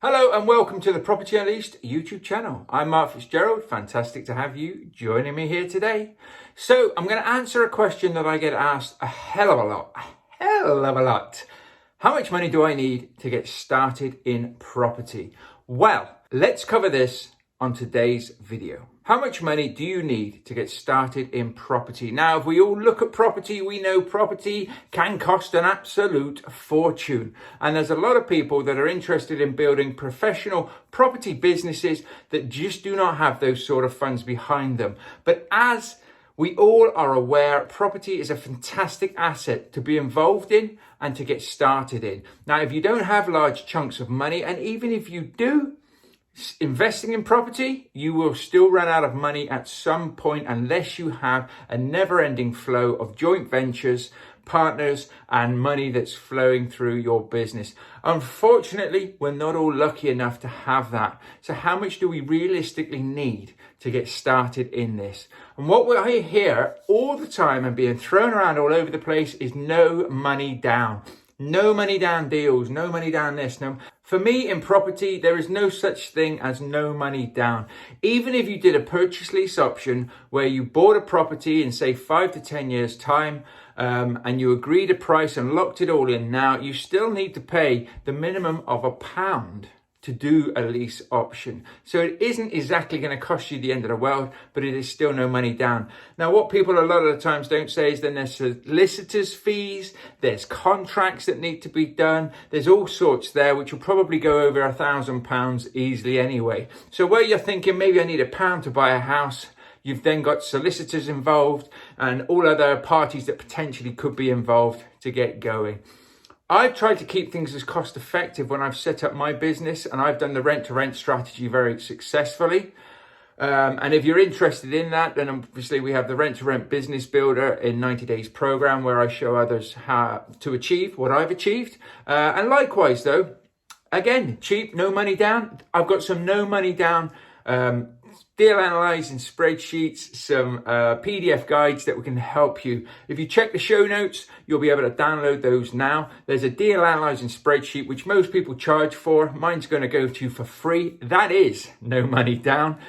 Hello and welcome to the Property Unleashed YouTube channel. I'm Mark Fitzgerald. Fantastic to have you joining me here today. So I'm going to answer a question that I get asked a hell of a lot. How much money do I need to get started in property? Well, let's cover this on today's video. How much money do you need to get started in property? Now, if we all look at property, we know property can cost an absolute fortune. And there's a lot of people that are interested in building professional property businesses that just do not have those sort of funds behind them. But as we all are aware, property is a fantastic asset to be involved in and to get started in. Now, if you don't have large chunks of money, and even if you do, investing in property, you will still run out of money at some point unless you have a never-ending flow of joint ventures, partners, and money that's flowing through your business. Unfortunately, we're not all lucky enough to have that. So how much do we realistically need to get started in this? And what I hear all the time and being thrown around all over the place is no money down. No money down deals, no money down this. No. For me, in property, there is no such thing as no money down. Even if you did a purchase lease option where you bought a property in, say, 5 to 10 years' time, and you agreed a price and locked it all in now, you still need to pay the minimum of £1 to do a lease option. So it isn't exactly going to cost you the end of the world, but it is still no money down. Now, what people a lot of the times don't say is then there's solicitors' fees, there's contracts that need to be done, there's all sorts there, which will probably go over £1,000 easily anyway. So where you're thinking, maybe I need £1 to buy a house, you've then got solicitors involved and all other parties that potentially could be involved to get going. I've tried to keep things as cost effective when I've set up my business, and I've done the rent-to-rent strategy very successfully. And if you're interested in that, then obviously we have the Rent-to-Rent Business Builder in 90 Days program where I show others how to achieve what I've achieved. And likewise though, again, cheap, no money down. I've got some no money down deal analyzing spreadsheets, some PDF guides that can help you. If you check the show notes, you'll be able to download those now. There's a deal analyzing spreadsheet, which most people charge for. Mine's going to go to you for free. That is no money down.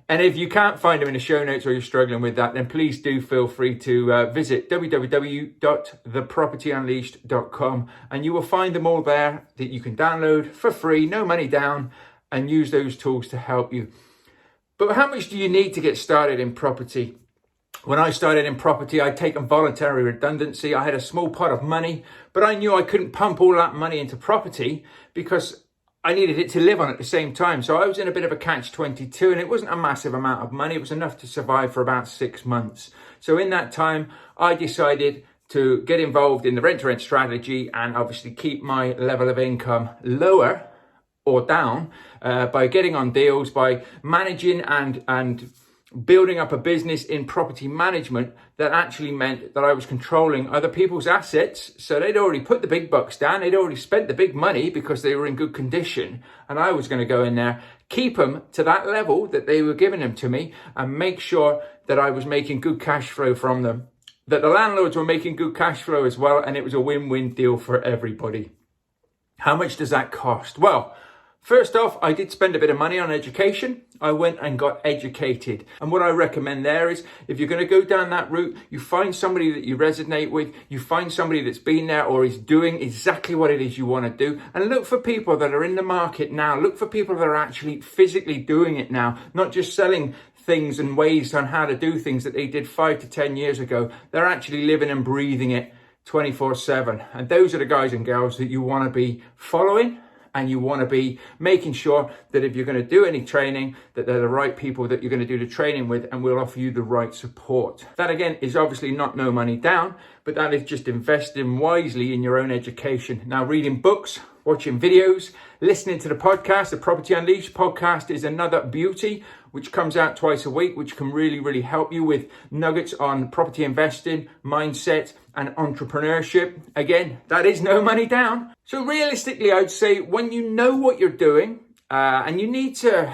And if you can't find them in the show notes or you're struggling with that, then please do feel free to visit www.thepropertyunleashed.com and you will find them all there that you can download for free, no money down, and use those tools to help you. But how much do you need to get started in property? When I started in property, I'd taken voluntary redundancy. I had a small pot of money, but I knew I couldn't pump all that money into property because I needed it to live on at the same time. So I was in a bit of a catch-22, and it wasn't a massive amount of money. It was enough to survive for about 6 months. So in that time, I decided to get involved in the rent-to-rent strategy and obviously keep my level of income lower or down by getting on deals, by managing and building up a business in property management that actually meant that I was controlling other people's assets. So they'd already put the big bucks down, they'd already spent the big money because they were in good condition, and I was going to go in there, keep them to that level that they were giving them to me, and make sure that I was making good cash flow from them, that the landlords were making good cash flow as well, and it was a win-win deal for everybody. How much does that cost? Well, first off, I did spend a bit of money on education. I went and got educated. And what I recommend there is, if you're going to go down that route, you find somebody that you resonate with, you find somebody that's been there or is doing exactly what it is you want to do, and look for people that are in the market now. Look for people that are actually physically doing it now, not just selling things and ways on how to do things that they did 5 to 10 years ago. They're actually living and breathing it 24/7. And those are the guys and girls that you want to be following. And you want to be making sure that if you're going to do any training, that they're the right people that you're going to do the training with and will offer you the right support. That again is obviously not no money down, but that is just investing wisely in your own education. Now, reading books, watching videos, listening to the podcast, the Property Unleashed podcast is another beauty, which comes out twice a week, which can really, really help you with nuggets on property investing, mindset, and entrepreneurship. Again, that is no money down. So realistically, I'd say when you know what you're doing, and you need to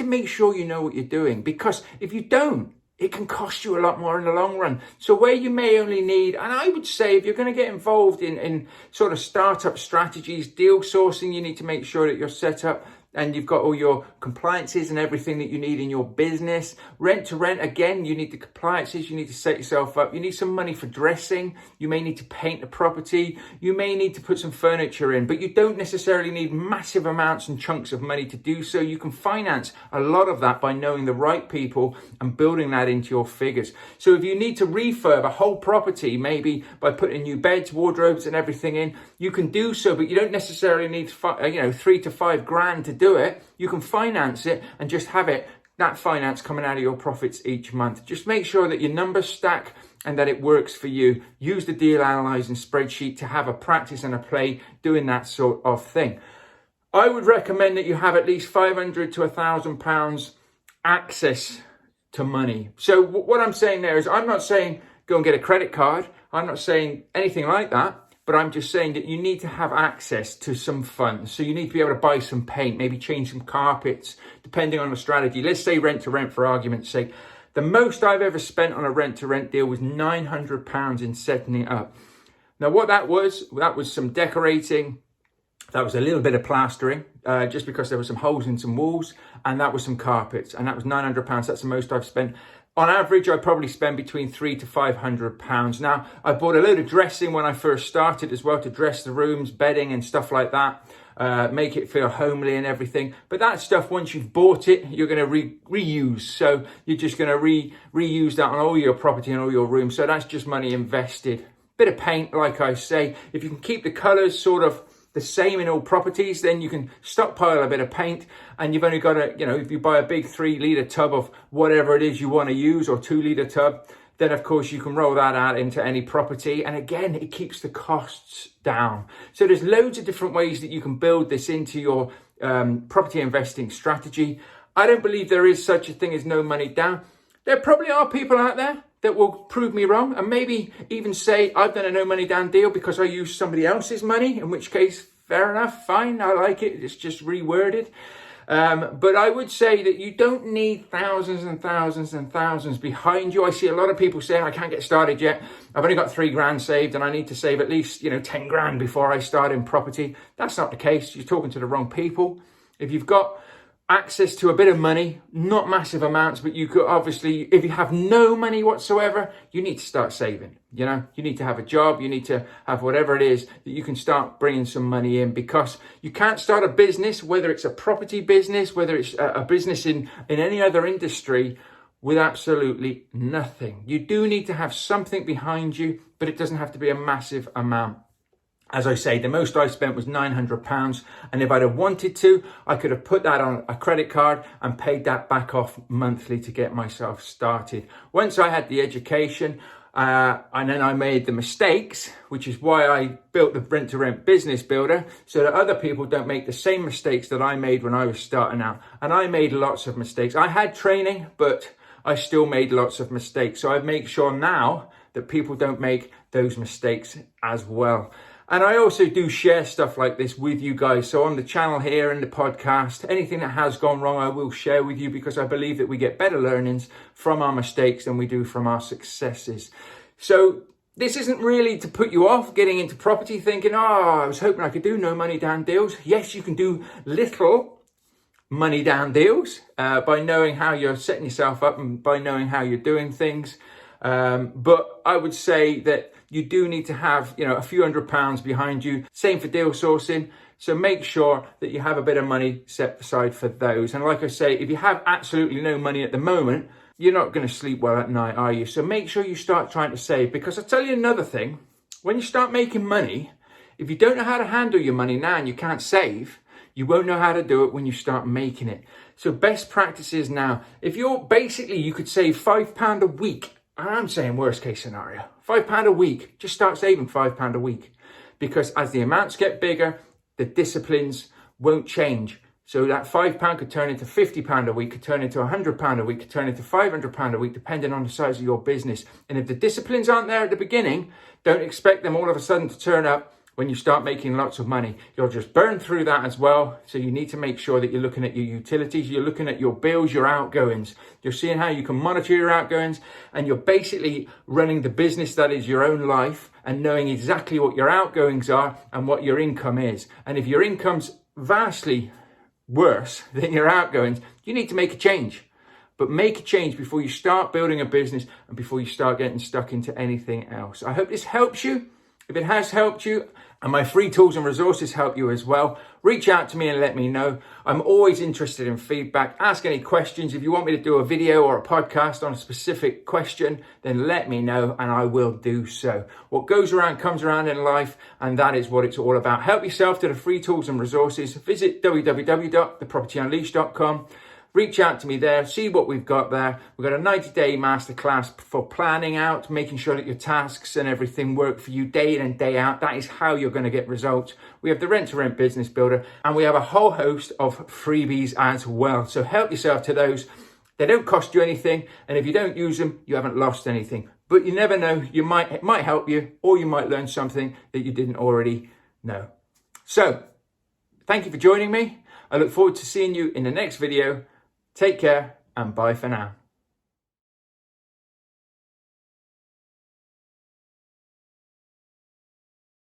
make sure you know what you're doing, because if you don't, it can cost you a lot more in the long run. So where you may only need, and I would say if you're going to get involved in sort of startup strategies, deal sourcing, you need to make sure that you're set up and you've got all your compliances and everything that you need in your business. Rent to rent, again, you need the compliances, you need to set yourself up. You need some money for dressing. You may need to paint the property. You may need to put some furniture in, but you don't necessarily need massive amounts and chunks of money to do so. You can finance a lot of that by knowing the right people and building that into your figures. So if you need to refurb a whole property, maybe by putting new beds, wardrobes and everything in, you can do so, but you don't necessarily need 3 to 5 grand to do it. You can finance it and just have that finance coming out of your profits each month. Just make sure that your numbers stack and that it works for you. Use the deal analyzing spreadsheet to have a practice and a play doing that sort of thing. I would recommend that you have at least £500 to £1,000 access to money. So what I'm saying there is, I'm not saying go and get a credit card. I'm not saying anything like that. But I'm just saying that you need to have access to some funds. So you need to be able to buy some paint, maybe change some carpets, depending on the strategy. Let's say rent to rent for argument's sake. The most I've ever spent on a rent to rent deal was £900 in setting it up. Now what that was some decorating. That was a little bit of plastering, just because there were some holes in some walls, and that was some carpets, and that was £900. That's the most I've spent. On average, I probably spend between £300 to £500. Now, I bought a load of dressing when I first started as well to dress the rooms, bedding and stuff like that, make it feel homely and everything. But that stuff, once you've bought it, you're going to reuse. So you're just going to reuse that on all your property and all your rooms. So that's just money invested. Bit of paint, like I say. If you can keep the colours sort of the same in all properties, then you can stockpile a bit of paint, and you've only got if you buy a big 3-litre tub of whatever it is you want to use, or 2-litre tub, then of course you can roll that out into any property. And again, it keeps the costs down. So there's loads of different ways that you can build this into your property investing strategy. I don't believe there is such a thing as no money down. There probably are people out there that will prove me wrong and maybe even say I've done a no money down deal because I used somebody else's money, in which case, fair enough, fine, I like it, it's just reworded. But I would say that you don't need thousands and thousands and thousands behind you. I see a lot of people saying, I can't get started yet. I've only got 3 grand saved and I need to save at least 10 grand before I start in property. That's not the case. You're talking to the wrong people. If you've got access to a bit of money, not massive amounts, but you could obviously, if you have no money whatsoever, you need to start saving. You need to have a job, you need to have whatever it is that you can start bringing some money in, because you can't start a business, whether it's a property business, whether it's a business in any other industry, with absolutely nothing. You do need to have something behind you, but it doesn't have to be a massive amount. As I say, the most I spent was £900. And if I'd have wanted to, I could have put that on a credit card and paid that back off monthly to get myself started. Once I had the education, and then I made the mistakes, which is why I built the Rent to Rent Business Builder, so that other people don't make the same mistakes that I made when I was starting out. And I made lots of mistakes. I had training, but I still made lots of mistakes. So I make sure now that people don't make those mistakes as well. And I also do share stuff like this with you guys. So on the channel here and the podcast, anything that has gone wrong, I will share with you, because I believe that we get better learnings from our mistakes than we do from our successes. So this isn't really to put you off getting into property thinking, I was hoping I could do no money down deals. Yes, you can do little money down deals by knowing how you're setting yourself up and by knowing how you're doing things. But I would say that you do need to have, a few £100 behind you. Same for deal sourcing. So make sure that you have a bit of money set aside for those. And like I say, if you have absolutely no money at the moment, you're not going to sleep well at night, are you? So make sure you start trying to save, because I'll tell you another thing. When you start making money, if you don't know how to handle your money now and you can't save, you won't know how to do it when you start making it. So best practices now. If you could save £5 a week. I'm saying worst case scenario, £5 a week, just start saving £5 a week, because as the amounts get bigger, the disciplines won't change. So that £5 could turn into £50 a week, could turn into £100 a week, could turn into £500 a week, depending on the size of your business. And if the disciplines aren't there at the beginning, don't expect them all of a sudden to turn up when you start making lots of money. You'll just burn through that as well. So you need to make sure that you're looking at your utilities, you're looking at your bills, your outgoings. You're seeing how you can monitor your outgoings, and you're basically running the business that is your own life and knowing exactly what your outgoings are and what your income is. And if your income's vastly worse than your outgoings, you need to make a change. But make a change before you start building a business and before you start getting stuck into anything else. I hope this helps you. If it has helped you and my free tools and resources help you as well, reach out to me and let me know. I'm always interested in feedback. Ask any questions. If you want me to do a video or a podcast on a specific question, then let me know and I will do so. What goes around comes around in life, and that is what it's all about. Help yourself to the free tools and resources. Visit www.thepropertyunleashed.com. Reach out to me there, see what we've got there. We've got a 90-day masterclass for planning out, making sure that your tasks and everything work for you day in and day out. That is how you're going to get results. We have the rent-to-rent business builder, and we have a whole host of freebies as well. So help yourself to those. They don't cost you anything, and if you don't use them, you haven't lost anything. But you never know, it might help you, or you might learn something that you didn't already know. So, thank you for joining me. I look forward to seeing you in the next video. Take care and bye for now.